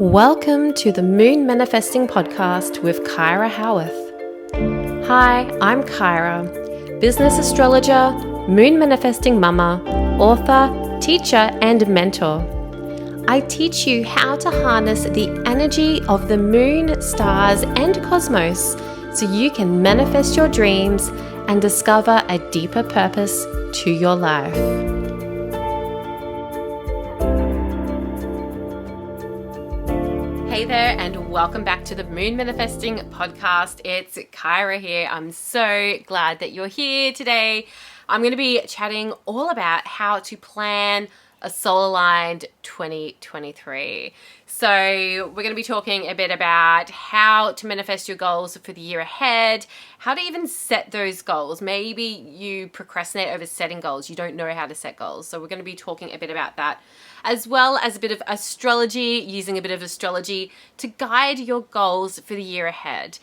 Welcome to the Moon Manifesting Podcast with Kyra Howearth. Hi, I'm Kyra, business astrologer, moon manifesting mama, author, teacher, and mentor. I teach you how to harness the energy of the moon, stars, and cosmos so you can manifest your dreams and discover a deeper purpose to your life. Hey there, and welcome back to the Moon Manifesting Podcast. It's Kyra here. I'm so glad that you're here today. I'm going to be chatting all about how to plan a soul-aligned 2023. So we're going to be talking a bit about how to manifest your goals for the year ahead, how to even set those goals. Maybe you procrastinate over setting goals. You don't know how to set goals. So we're going to be talking a bit about that, as well as a bit of astrology, using a bit of astrology to guide your goals for the year ahead.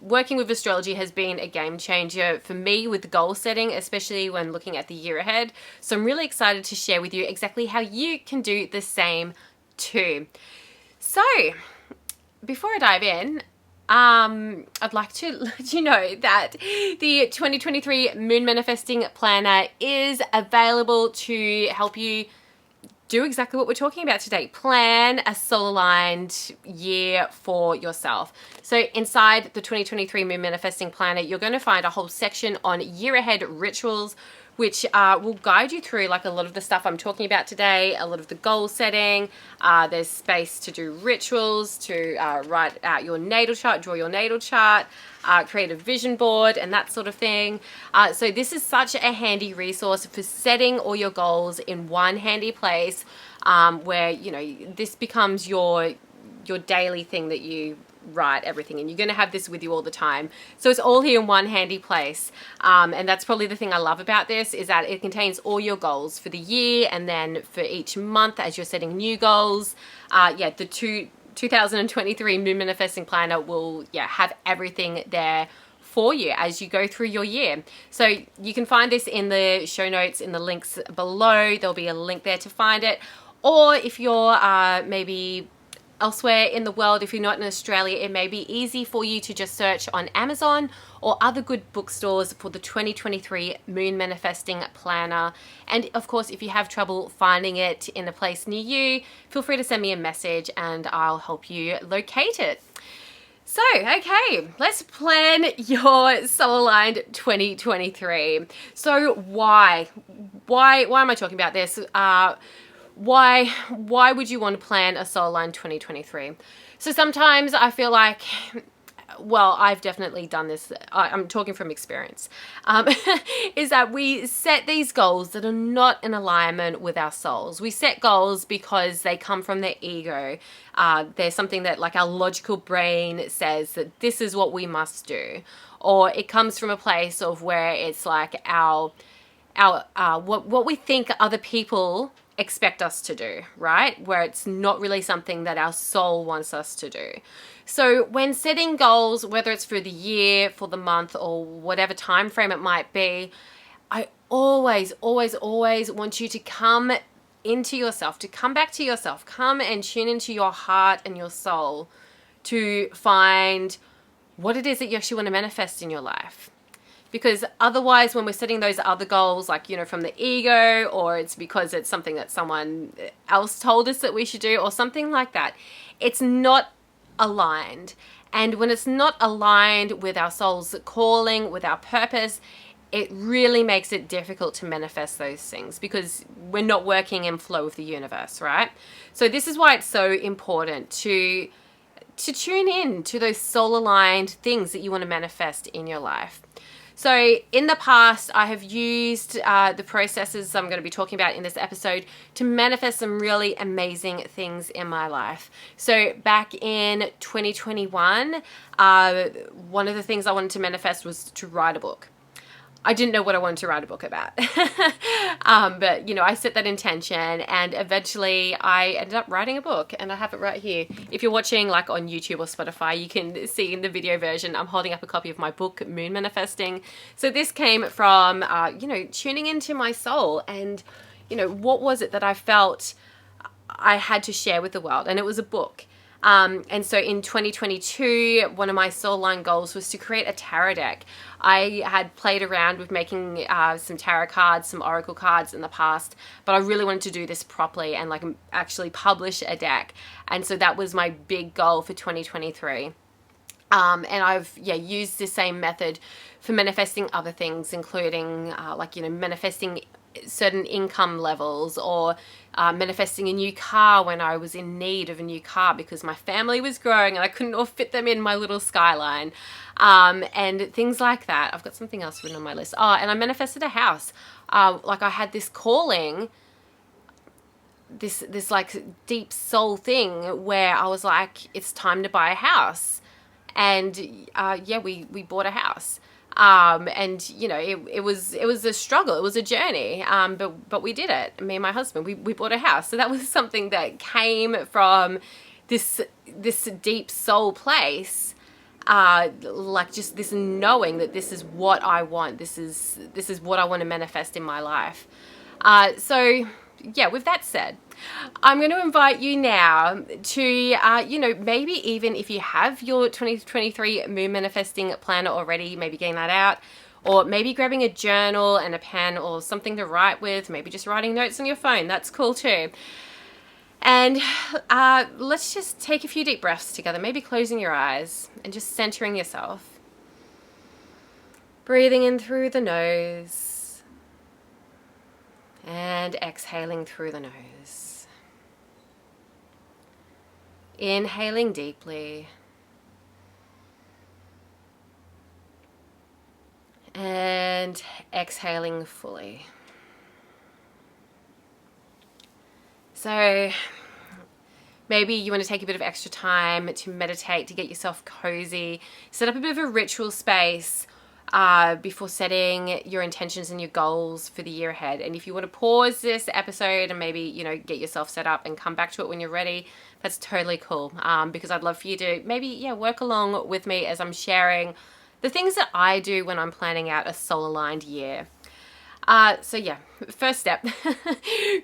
Working with astrology has been a game changer for me with goal setting, especially when looking at the year ahead. So I'm really excited to share with you exactly how you can do the same too. So before I dive in, I'd like to let you know that the 2023 Moon Manifesting Planner is available to help you do exactly what we're talking about today. Plan a soul-aligned year for yourself. So inside the 2023 Moon Manifesting Planner, you're going to find a whole section on year ahead rituals, which will guide you through like a lot of the stuff I'm talking about today, a lot of the goal setting. There's space to do rituals, to write out your natal chart, draw your natal chart, create a vision board and that sort of thing. So this is such a handy resource for setting all your goals in one handy place, where, you know, this becomes your daily thing that you write everything, and you're going to have this with you all the time. So it's all here in one handy place. And that's probably the thing I love about this, is that it contains all your goals for the year, and then for each month as you're setting new goals. The 2023 Moon Manifesting Planner will have everything there for you as you go through your year. So you can find this in the show notes, in the links below. There'll be a link there to find it. Or if you're maybe elsewhere in the world, if you're not in Australia, it may be easy for you to just search on Amazon or other good bookstores for the 2023 Moon Manifesting Planner. And of course, if you have trouble finding it in a place near you, feel free to send me a message and I'll help you locate it. So, okay, let's plan your soul-aligned 2023. So why am I talking about this? Why would you want to plan a soul-aligned 2023? So sometimes I feel like, well, I've definitely done this. I'm talking from experience, is that we set these goals that are not in alignment with our souls. We set goals because they come from the ego. There's something that like our logical brain says that this is what we must do. Or it comes from a place of where it's like what we think other people expect us to do, right? Where it's not really something that our soul wants us to do. So when setting goals, whether it's for the year, for the month, or whatever time frame it might be, I always want you to come into yourself, to come back to yourself, come and tune into your heart and your soul to find what it is that you actually want to manifest in your life. Because otherwise, when we're setting those other goals, like, you know, from the ego, or it's because it's something that someone else told us that we should do, or something like that, it's not aligned. And when it's not aligned with our soul's calling, with our purpose, it really makes it difficult to manifest those things, because we're not working in flow with the universe, right? So this is why it's so important to tune in to those soul-aligned things that you want to manifest in your life. So in the past, I have used the processes I'm going to be talking about in this episode to manifest some really amazing things in my life. So back in 2021, one of the things I wanted to manifest was to write a book. I didn't know what I wanted to write a book about. But, you know, I set that intention, and eventually I ended up writing a book, and I have it right here. If you're watching like on YouTube or Spotify, you can see in the video version, I'm holding up a copy of my book, Moon Manifesting. So this came from, tuning into my soul, and, what was it that I felt I had to share with the world? And it was a book. And so in 2022, one of my soul line goals was to create a tarot deck. I had played around with making some tarot cards, some oracle cards in the past, but I really wanted to do this properly and like actually publish a deck. And so that was my big goal for 2023. And I've used the same method for manifesting other things, including manifesting certain income levels, or manifesting a new car when I was in need of a new car because my family was growing and I couldn't all fit them in my little Skyline, and things like that. I've got something else written on my list. And I manifested a house. Like I had this calling, this like deep soul thing where I was like, it's time to buy a house. And we bought a house. And it was a struggle. It was a journey. But we did it. Me and my husband, we bought a house. So that was something that came from this deep soul place. Like just this knowing that this is what I want. This is what I want to manifest in my life. So with that said, I'm going to invite you now to, maybe even if you have your 2023 moon manifesting planner already, maybe getting that out, or maybe grabbing a journal and a pen or something to write with, maybe just writing notes on your phone. That's cool too. And let's just take a few deep breaths together, maybe closing your eyes and just centering yourself. Breathing in through the nose and exhaling through the nose. Inhaling deeply and exhaling fully. So maybe you want to take a bit of extra time to meditate, to get yourself cozy, set up a bit of a ritual space before setting your intentions and your goals for the year ahead. And if you want to pause this episode and maybe, get yourself set up and come back to it when you're ready, that's totally cool. Because I'd love for you to maybe, work along with me as I'm sharing the things that I do when I'm planning out a soul aligned year. First step,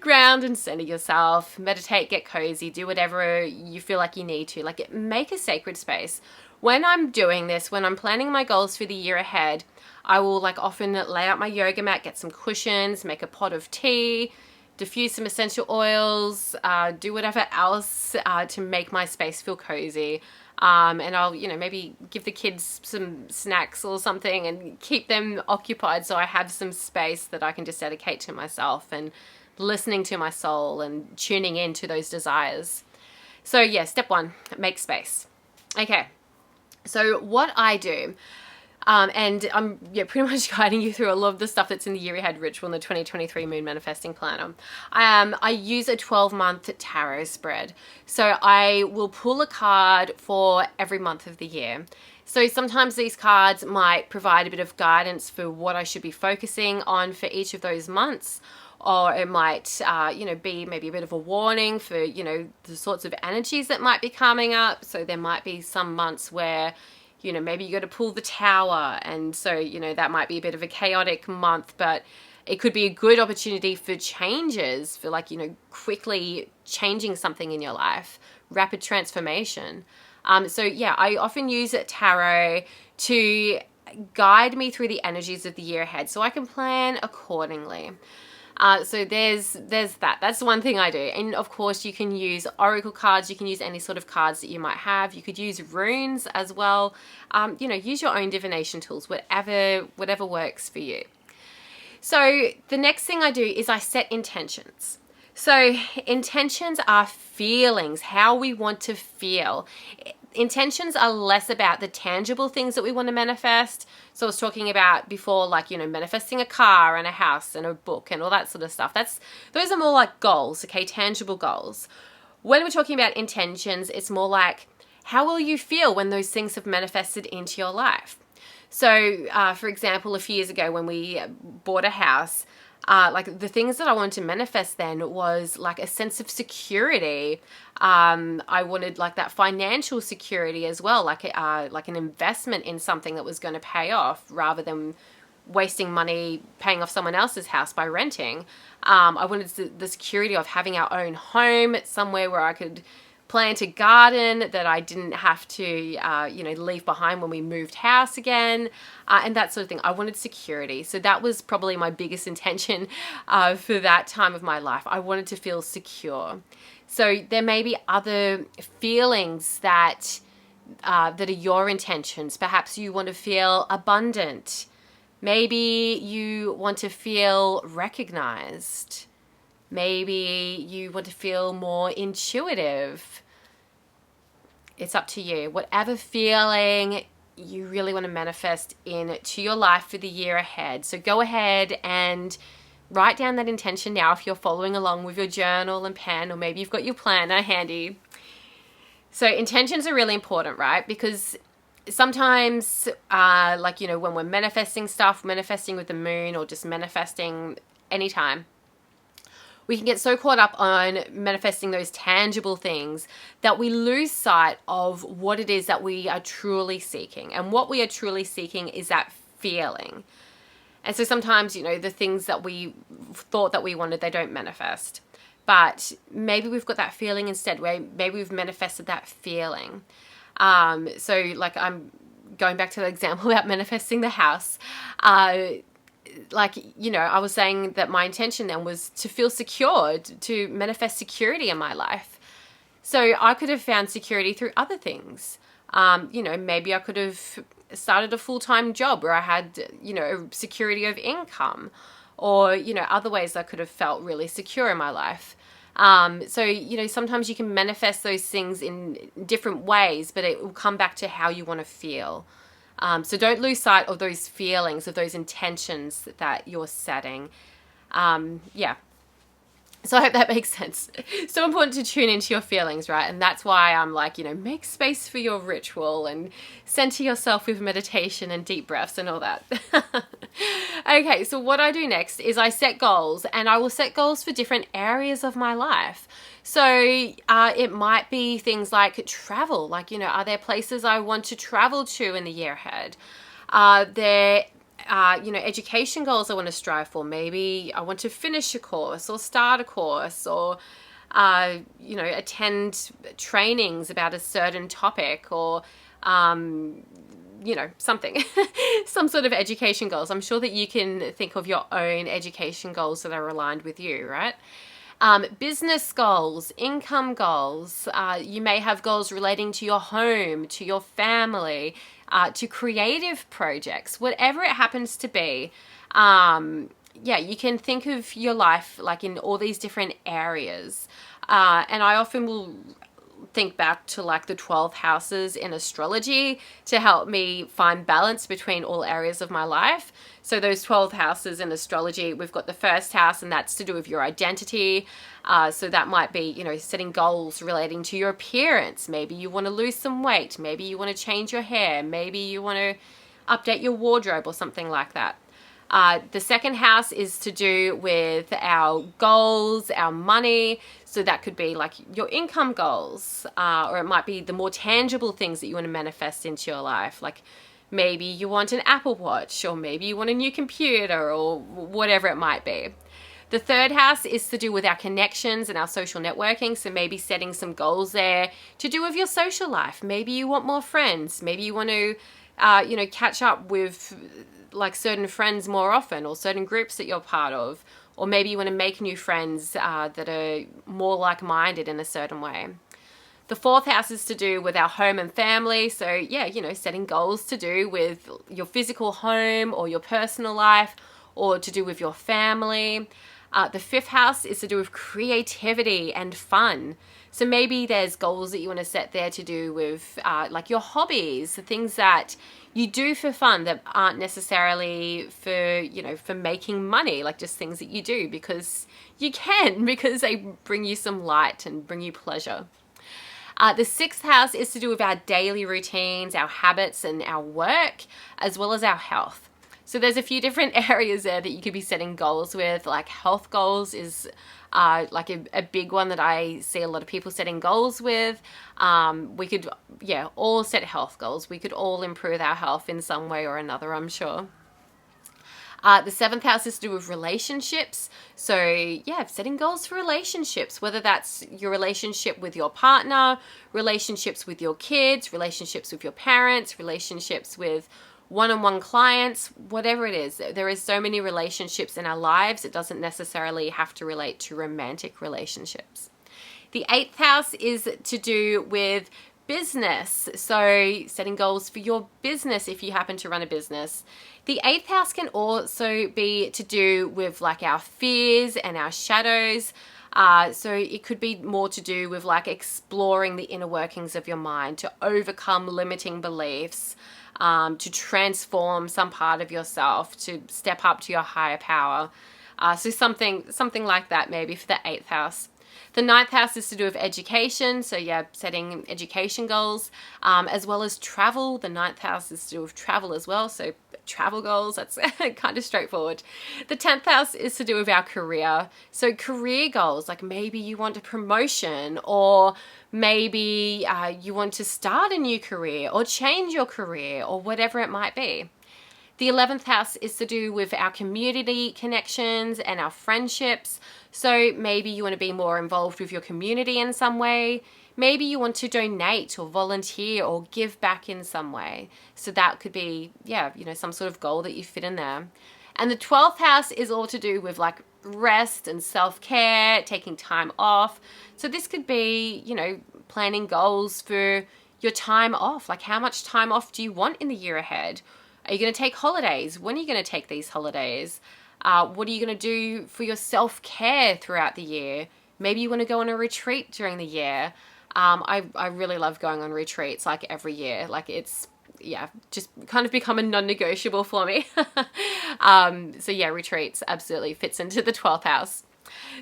ground and center yourself, meditate, get cozy, do whatever you feel like you need to, like make a sacred space. When I'm doing this, when I'm planning my goals for the year ahead, I will often lay out my yoga mat, get some cushions, make a pot of tea, diffuse some essential oils, do whatever else to make my space feel cozy. And I'll, maybe give the kids some snacks or something and keep them occupied so I have some space that I can just dedicate to myself and listening to my soul and tuning into those desires. So step one, make space. Okay. So what I do, and I'm pretty much guiding you through a lot of the stuff that's in the year ahead ritual in the 2023 moon manifesting planner. I use a 12-month tarot spread. So I will pull a card for every month of the year. So sometimes these cards might provide a bit of guidance for what I should be focusing on for each of those months. Or it might, be maybe a bit of a warning for, the sorts of energies that might be coming up. So there might be some months where, maybe you got to pull the tower. And so, that might be a bit of a chaotic month, but it could be a good opportunity for changes, for quickly changing something in your life, rapid transformation. I often use tarot to guide me through the energies of the year ahead so I can plan accordingly. So there's that. That's one thing I do. And of course you can use oracle cards. You can use any sort of cards that you might have. You could use runes as well. Use your own divination tools, whatever works for you. So the next thing I do is I set intentions. So intentions are feelings, how we want to feel. Intentions are less about the tangible things that we want to manifest. So I was talking about before, manifesting a car and a house and a book and all that sort of stuff. Those are more like goals, okay, tangible goals. When we're talking about intentions, it's more like, how will you feel when those things have manifested into your life? So, for example, a few years ago when we bought a house, the things that I wanted to manifest then was a sense of security. I wanted that financial security as well, an investment in something that was going to pay off rather than wasting money paying off someone else's house by renting. I wanted the security of having our own home, somewhere where I could plant a garden that I didn't have to, leave behind when we moved house again, and that sort of thing. I wanted security. So that was probably my biggest intention for that time of my life. I wanted to feel secure. So there may be other feelings that are your intentions. Perhaps you want to feel abundant. Maybe you want to feel recognized. Maybe you want to feel more intuitive. It's up to you. Whatever feeling you really want to manifest into your life for the year ahead. So go ahead and write down that intention now if you're following along with your journal and pen, or maybe you've got your planner handy. So intentions are really important, right? Because sometimes, when we're manifesting stuff, manifesting with the moon, or just manifesting anytime, we can get so caught up on manifesting those tangible things that we lose sight of what it is that we are truly seeking. And what we are truly seeking is that feeling. And so sometimes, the things that we thought that we wanted, they don't manifest. But maybe we've got that feeling instead, where maybe we've manifested that feeling. So I'm going back to the example about manifesting the house. I was saying that my intention then was to feel secure, to manifest security in my life. So I could have found security through other things. Maybe I could have started a full-time job where I had, security of income, or, other ways I could have felt really secure in my life. Sometimes you can manifest those things in different ways, but it will come back to how you want to feel. So don't lose sight of those feelings, of those intentions that you're setting. So I hope that makes sense. So important to tune into your feelings, right? And that's why I'm like, make space for your ritual and center yourself with meditation and deep breaths and all that. Okay, so what I do next is I set goals, and I will set goals for different areas of my life. So it might be things like travel, are there places I want to travel to in the year ahead? Education goals I want to strive for. Maybe I want to finish a course or start a course, or, attend trainings about a certain topic, or, something, some sort of education goals. I'm sure that you can think of your own education goals that are aligned with you, right? Business goals, income goals. You may have goals relating to your home, to your family, to creative projects, whatever it happens to be. You can think of your life in all these different areas. And I often will think back to the 12 houses in astrology to help me find balance between all areas of my life. So those 12 houses in astrology, we've got the first house, and that's to do with your identity. So that might be, setting goals relating to your appearance. Maybe you want to lose some weight. Maybe you want to change your hair. Maybe you want to update your wardrobe or something like that. The second house is to do with our goals, our money. So that could be your income goals, or it might be the more tangible things that you want to manifest into your life. Maybe you want an Apple Watch, or maybe you want a new computer, or whatever it might be. The third house is to do with our connections and our social networking. So maybe setting some goals there to do with your social life. Maybe you want more friends. Maybe you want to, catch up with certain friends more often, or certain groups that you're part of. Or maybe you want to make new friends that are more like-minded in a certain way. The fourth house is to do with our home and family. So setting goals to do with your physical home or your personal life, or to do with your family. The fifth house is to do with creativity and fun. So maybe there's goals that you want to set there to do with your hobbies, the things that you do for fun that aren't necessarily for making money, just things that you do because you can, because they bring you some light and bring you pleasure. The sixth house is to do with our daily routines, our habits, and our work, as well as our health. So there's a few different areas there that you could be setting goals with. Health goals is a big one that I see a lot of people setting goals with. We could, all set health goals. We could all improve our health in some way or another, I'm sure. The seventh house is to do with relationships. So yeah, setting goals for relationships, whether that's your relationship with your partner, relationships with your kids, relationships with your parents, relationships with one-on-one clients, whatever it is. There is so many relationships in our lives. It doesn't necessarily have to relate to romantic relationships. The eighth house is to do with business. So setting goals for your business if you happen to run a business. The eighth house can also be to do with like our fears and our shadows. So it could be more to do with like exploring the inner workings of your mind, to overcome limiting beliefs, to transform some part of yourself, to step up to your higher power. So something like that maybe for the eighth house. The ninth house is to do with education. So yeah, setting education goals, as well as travel. The ninth house is to do with travel as well. So travel goals, that's kind of straightforward. The 10th house is to do with our career. So career goals, like maybe you want a promotion, or maybe you want to start a new career or change your career, or whatever it might be. The 11th house is to do with our community connections and our friendships. So maybe you want to be more involved with your community in some way. Maybe you want to donate or volunteer or give back in some way. So that could be, yeah, some sort of goal that you fit in there. And the 12th house is all to do with like rest and self-care, taking time off. So this could be, planning goals for your time off. Like how much time off do you want in the year ahead? Are you going to take holidays? When are you going to take these holidays? What are you going to do for your self-care throughout the year? Maybe you want to go on a retreat during the year. I really love going on retreats like every year. Like it's, just kind of become a non-negotiable for me. So yeah, retreats absolutely fits into the 12th house.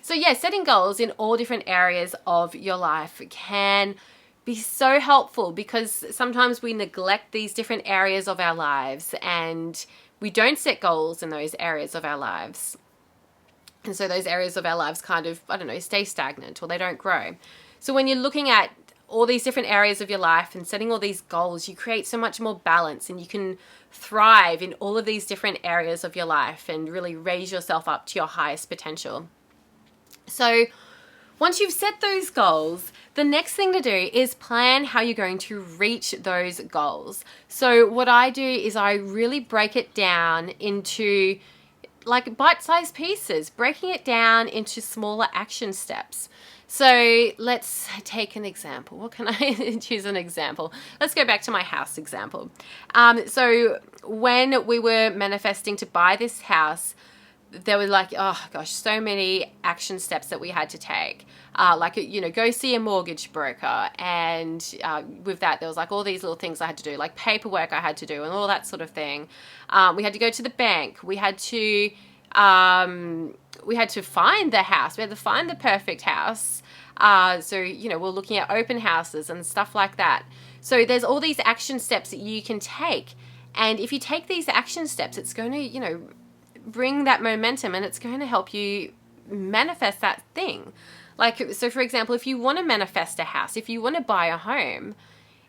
So yeah, setting goals in all different areas of your life can be so helpful, because sometimes we neglect these different areas of our lives and we don't set goals in those areas of our lives. And so those areas of our lives kind of, stay stagnant, or they don't grow. So when you're looking at all these different areas of your life and setting all these goals, you create so much more balance, and you can thrive in all of these different areas of your life and really raise yourself up to your highest potential. So once you've set those goals, the next thing to do is plan how you're going to reach those goals. So what I do is I really break it down into like bite-sized pieces, breaking it down into smaller action steps. So let's take an example. What can I choose an example? Let's go back to my house example. So when we were manifesting to buy this house, there were like, oh gosh, so many action steps that we had to take. Go see a mortgage broker. And with that, there was like all these little things I had to do, like paperwork I had to do and all that sort of thing. We had to go to the bank. We had to find the house. We had to find the perfect house. We're looking at open houses and stuff like that. So there's all these action steps that you can take. And if you take these action steps, it's going to, bring that momentum, and it's going to help you manifest that thing. Like, so for example, if you want to manifest a house, if you want to buy a home,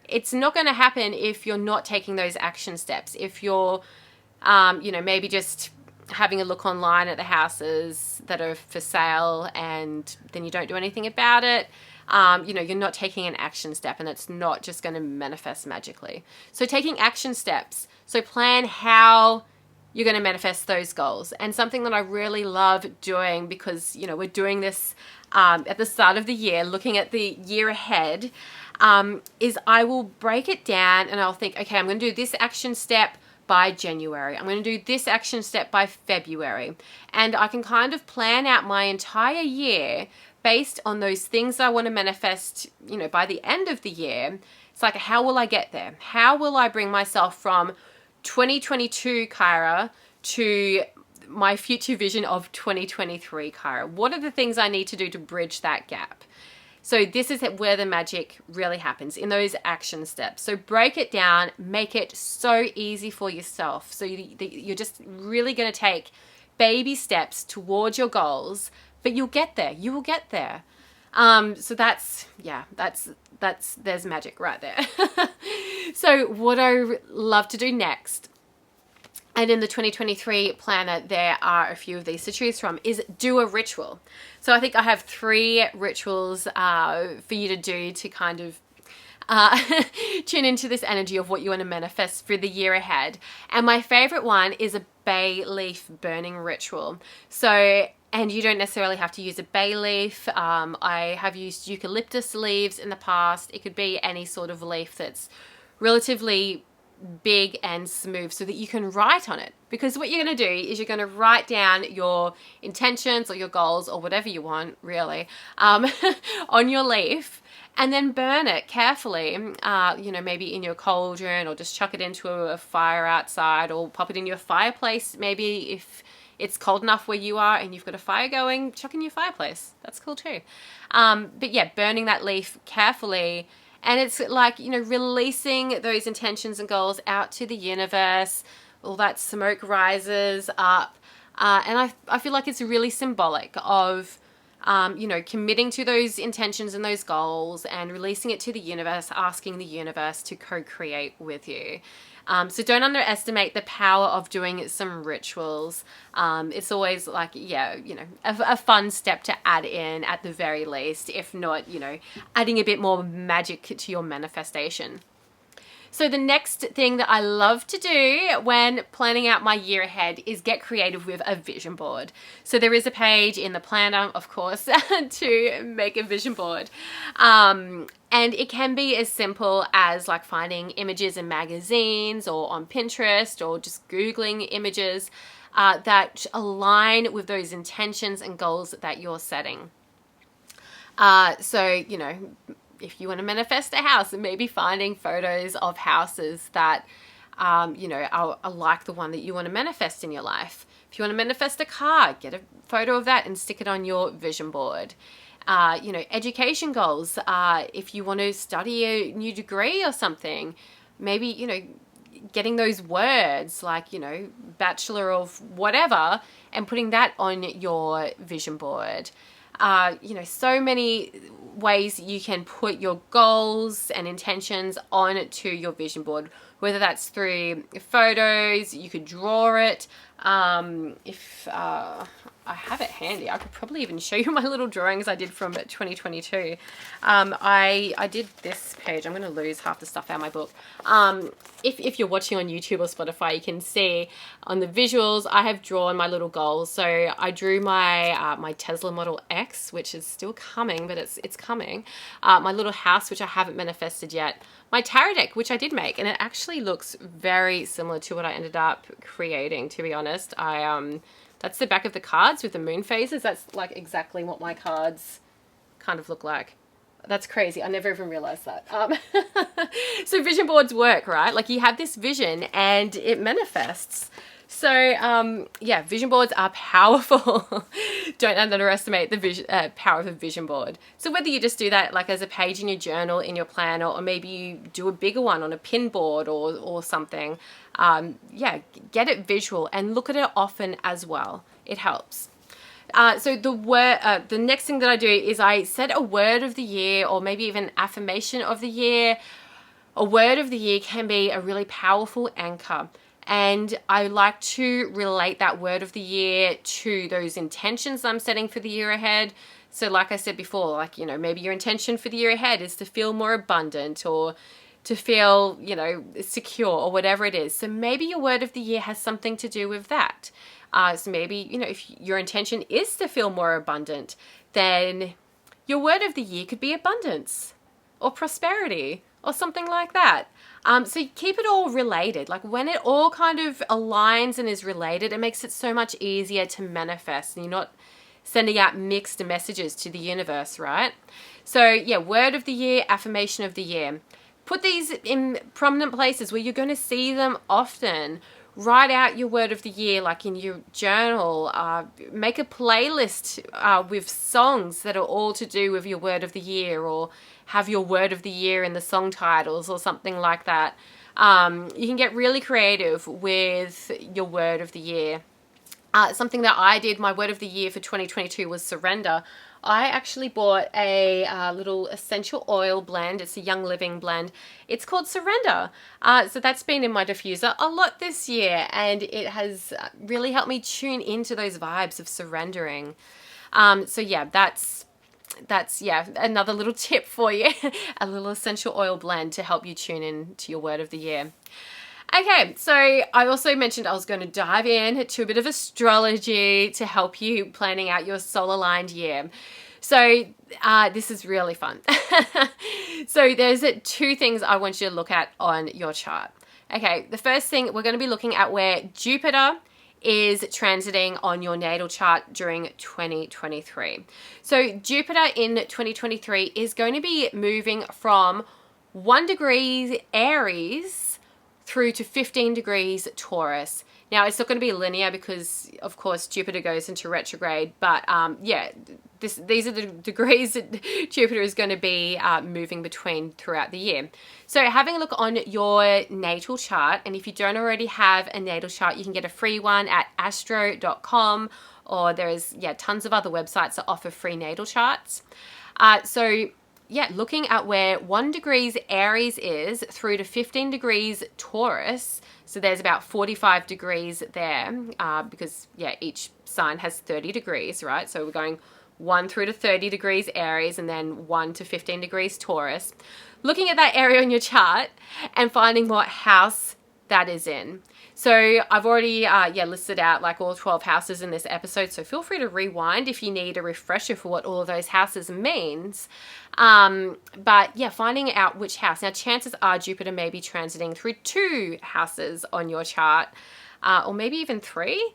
it's not going to happen if you're not taking those action steps. If you're, maybe just having a look online at the houses that are for sale and then you don't do anything about it, you're not taking an action step, and it's not just going to manifest magically. So taking action steps. So plan how you're going to manifest those goals. And something that I really love doing, because, we're doing this at the start of the year, looking at the year ahead, is I will break it down and I'll think, okay, I'm going to do this action step by January. I'm going to do this action step by February. And I can kind of plan out my entire year based on those things I want to manifest, by the end of the year. It's like, how will I get there? How will I bring myself from 2022 Kyra to my future vision of 2023 Kyra? What are the things I need to do to bridge that gap? So this is where the magic really happens, in those action steps. So break it down, make it so easy for yourself. So you're just really going to take baby steps towards your goals, but you'll get there. You will get there. So there's magic right there. So what I love to do next, And in the 2023 planner, there are a few of these to choose from, is do a ritual. So I think I have 3 rituals for you to do to kind of tune into this energy of what you want to manifest for the year ahead. And my favorite one is a bay leaf burning ritual. So, and you don't necessarily have to use a bay leaf. I have used eucalyptus leaves in the past. It could be any sort of leaf that's relatively big and smooth so that you can write on it. Because what you're going to do is you're going to write down your intentions or your goals or whatever you want, really, on your leaf, and then burn it carefully, maybe in your cauldron, or just chuck it into a fire outside, or pop it in your fireplace. Maybe if it's cold enough where you are and you've got a fire going, chuck in your fireplace. That's cool too. But yeah, burning that leaf carefully. And it's like, releasing those intentions and goals out to the universe. All that smoke rises up. And I feel like it's really symbolic of, committing to those intentions and those goals and releasing it to the universe, asking the universe to co-create with you. So don't underestimate the power of doing some rituals. It's always like, a fun step to add in at the very least, if not, adding a bit more magic to your manifestation. So the next thing that I love to do when planning out my year ahead is get creative with a vision board. So there is a page in the planner, of course, to make a vision board. And it can be as simple as like finding images in magazines or on Pinterest, or just Googling images that align with those intentions and goals that you're setting. If you want to manifest a house, and maybe finding photos of houses that, are like the one that you want to manifest in your life. If you want to manifest a car, get a photo of that and stick it on your vision board. Education goals. If you want to study a new degree or something, maybe, getting those words like, bachelor of whatever, and putting that on your vision board. So many ways you can put your goals and intentions onto your vision board, whether that's through photos, you could draw it. If I have it handy, I could probably even show you my little drawings I did from 2022. I did this page. I'm going to lose half the stuff out of my book. If you're watching on YouTube or Spotify, you can see on the visuals, I have drawn my little goals. So I drew my my Tesla Model X, which is still coming, but it's coming. My little house, which I haven't manifested yet. My tarot deck, which I did make, and it actually looks very similar to what I ended up creating, to be honest. That's the back of the cards with the moon phases. That's like exactly what my cards kind of look like. That's crazy. I never even realized that. So vision boards work, right? Like you have this vision and it manifests. So vision boards are powerful. Don't underestimate the power of a vision board. So whether you just do that like as a page in your journal, in your planner, or maybe you do a bigger one on a pin board or something, get it visual and look at it often as well. It helps. So the next thing that I do is I set a word of the year, or maybe even affirmation of the year. A word of the year can be a really powerful anchor. And I like to relate that word of the year to those intentions I'm setting for the year ahead. So like I said before, like, maybe your intention for the year ahead is to feel more abundant, or to feel, secure, or whatever it is. So maybe your word of the year has something to do with that. So maybe, if your intention is to feel more abundant, then your word of the year could be abundance or prosperity or something like that. So keep it all related. Like when it all kind of aligns and is related, it makes it so much easier to manifest, and you're not sending out mixed messages to the universe, right? So word of the year, affirmation of the year. Put these in prominent places where you're going to see them often. Write out your word of the year, like in your journal. Make a playlist with songs that are all to do with your word of the year, or have your word of the year in the song titles or something like that. You can get really creative with your word of the year. Something that I did, my word of the year for 2022 was surrender. I actually bought a little essential oil blend. It's a Young Living blend. It's called Surrender. So that's been in my diffuser a lot this year, and it has really helped me tune into those vibes of surrendering. So yeah, that's another little tip for you. A little essential oil blend to help you tune in to your word of the year. Okay, so I also mentioned I was going to dive in to a bit of astrology to help you planning out your solar aligned year. So this is really fun. So there's two things I want you to look at on your chart. Okay, the first thing, we're going to be looking at where Jupiter is transiting on your natal chart during 2023. So Jupiter in 2023 is going to be moving from 1 degree Aries through to 15 degrees Taurus. Now, it's not going to be linear because, of course, Jupiter goes into retrograde. But yeah, these are the degrees that Jupiter is going to be moving between throughout the year. So having a look on your natal chart, and if you don't already have a natal chart, you can get a free one at astro.com, or there's tons of other websites that offer free natal charts. Looking at where 1 degrees Aries is through to 15 degrees Taurus. So there's about 45 degrees there because, each sign has 30 degrees, right? So we're going 1 through to 30 degrees Aries and then 1 to 15 degrees Taurus. Looking at that area on your chart and finding what house that is in. So I've already listed out like all 12 houses in this episode, so feel free to rewind if you need a refresher for what all of those houses means. Finding out which house. Now, chances are Jupiter may be transiting through 2 houses on your chart, or maybe even 3.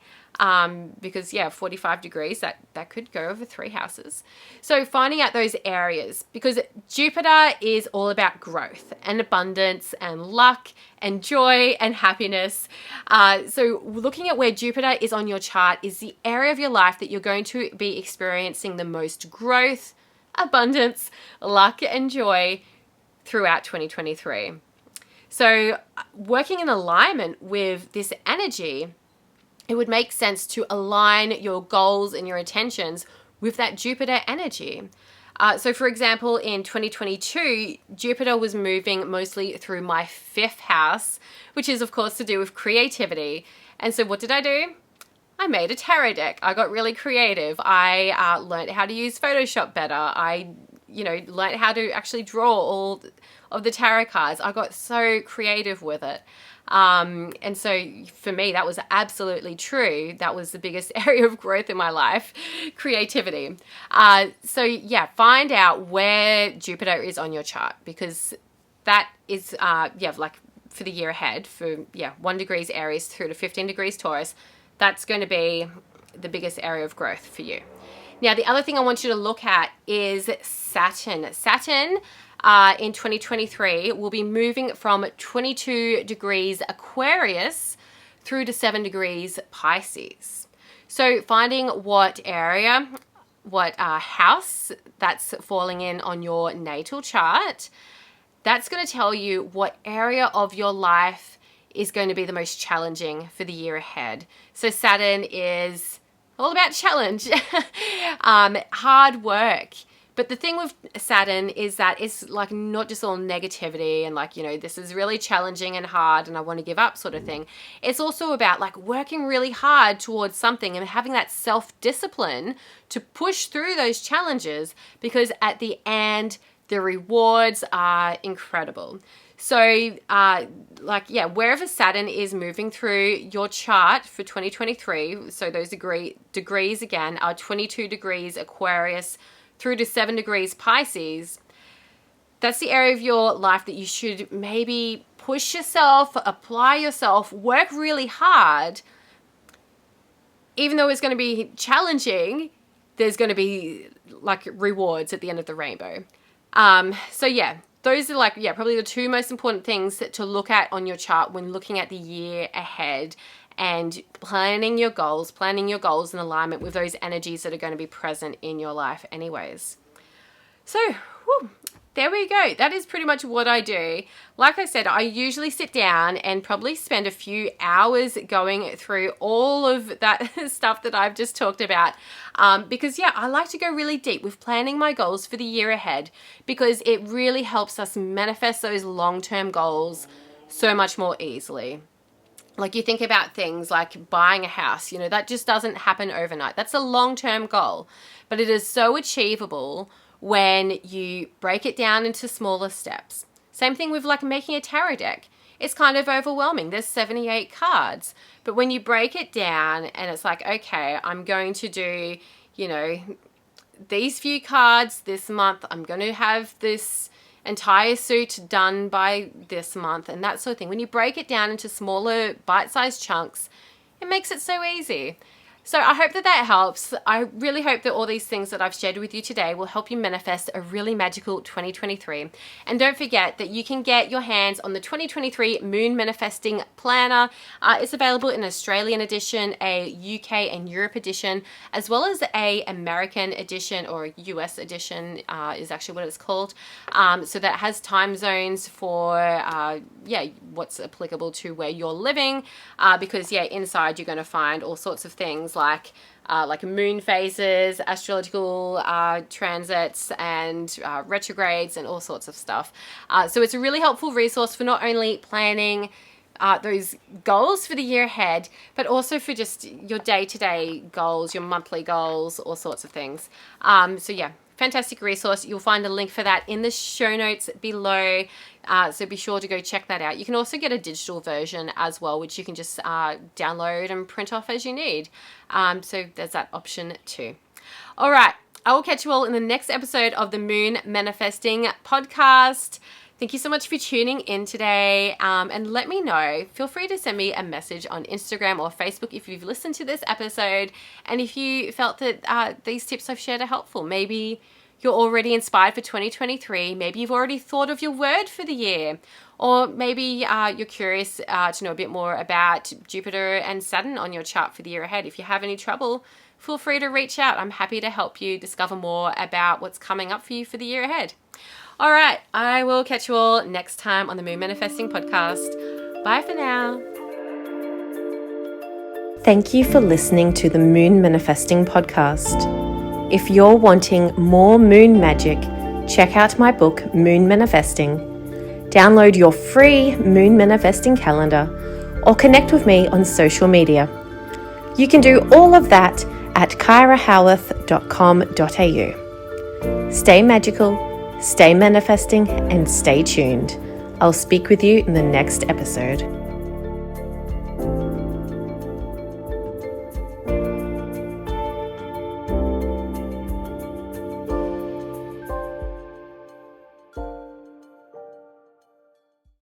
Because 45 degrees, that could go over 3 houses. So finding out those areas, because Jupiter is all about growth and abundance and luck and joy and happiness. So looking at where Jupiter is on your chart is the area of your life that you're going to be experiencing the most growth, abundance, luck, and joy throughout 2023. So working in alignment with this energy, it would make sense to align your goals and your intentions with that Jupiter energy. So for example, in 2022, Jupiter was moving mostly through my 5th house, which is of course to do with creativity. And so what did I do? I made a tarot deck. I got really creative. I learned how to use Photoshop better. I learned how to actually draw all of the tarot cards. I got so creative with it. And so for me, that was absolutely true. That was the biggest area of growth in my life, creativity. Find out where Jupiter is on your chart, because that is, for the year ahead, for 1 degrees Aries through to 15 degrees Taurus, that's going to be the biggest area of growth for you. Now, the other thing I want you to look at is Saturn. Saturn in 2023 will be moving from 22 degrees Aquarius through to 7 degrees Pisces. So finding what area, what house that's falling in on your natal chart, that's going to tell you what area of your life is going to be the most challenging for the year ahead. So Saturn is all about challenge, hard work. But the thing with Saturn is that it's like not just all negativity and this is really challenging and hard and I want to give up sort of thing. It's also about like working really hard towards something and having that self-discipline to push through those challenges, because at the end, the rewards are incredible. So wherever Saturn is moving through your chart for 2023, so those degrees again are 22 degrees Aquarius through to 7 degrees Pisces. That's the area of your life that you should maybe push yourself, apply yourself, work really hard. Even though it's going to be challenging, there's going to be like rewards at the end of the rainbow. Those are probably the 2 most important things to look at on your chart when looking at the year ahead and planning your goals in alignment with those energies that are going to be present in your life anyways. So, there we go. That is pretty much what I do. Like I said, I usually sit down and probably spend a few hours going through all of that stuff that I've just talked about. Because I like to go really deep with planning my goals for the year ahead, because it really helps us manifest those long-term goals so much more easily. Like, you think about things like buying a house, that just doesn't happen overnight. That's a long-term goal, but it is so achievable when you break it down into smaller steps. Same thing with like making a tarot deck. It's kind of overwhelming. There's 78 cards, but when you break it down and it's like, okay, I'm going to do, these few cards this month. I'm going to have this entire suit done by this month and that sort of thing. When you break it down into smaller bite-sized chunks, it makes it so easy. So I hope that helps. I really hope that all these things that I've shared with you today will help you manifest a really magical 2023. And don't forget that you can get your hands on the 2023 Moon Manifesting Planner. It's available in an Australian edition, a UK and Europe edition, as well as a American edition, or a US edition is actually what it's called. So that has time zones for what's applicable to where you're living, because inside you're going to find all sorts of things like moon phases, astrological transits, and retrogrades, and all sorts of stuff. So it's a really helpful resource for not only planning those goals for the year ahead, but also for just your day-to-day goals, your monthly goals, all sorts of things. Fantastic resource. You'll find a link for that in the show notes below. So be sure to go check that out. You can also get a digital version as well, which you can just download and print off as you need. So there's that option too. All right. I will catch you all in the next episode of the Moon Manifesting Podcast. Thank you so much for tuning in today, and let me know. Feel free to send me a message on Instagram or Facebook if you've listened to this episode and if you felt that these tips I've shared are helpful. Maybe you're already inspired for 2023. Maybe you've already thought of your word for the year, or maybe you're curious to know a bit more about Jupiter and Saturn on your chart for the year ahead. If you have any trouble, feel free to reach out. I'm happy to help you discover more about what's coming up for you for the year ahead. All right, I will catch you all next time on the Moon Manifesting Podcast. Bye for now. Thank you for listening to the Moon Manifesting Podcast. If you're wanting more moon magic, check out my book, Moon Manifesting. Download your free Moon Manifesting calendar or connect with me on social media. You can do all of that at kyrahowearth.com.au. Stay magical, stay manifesting, and stay tuned. I'll speak with you in the next episode.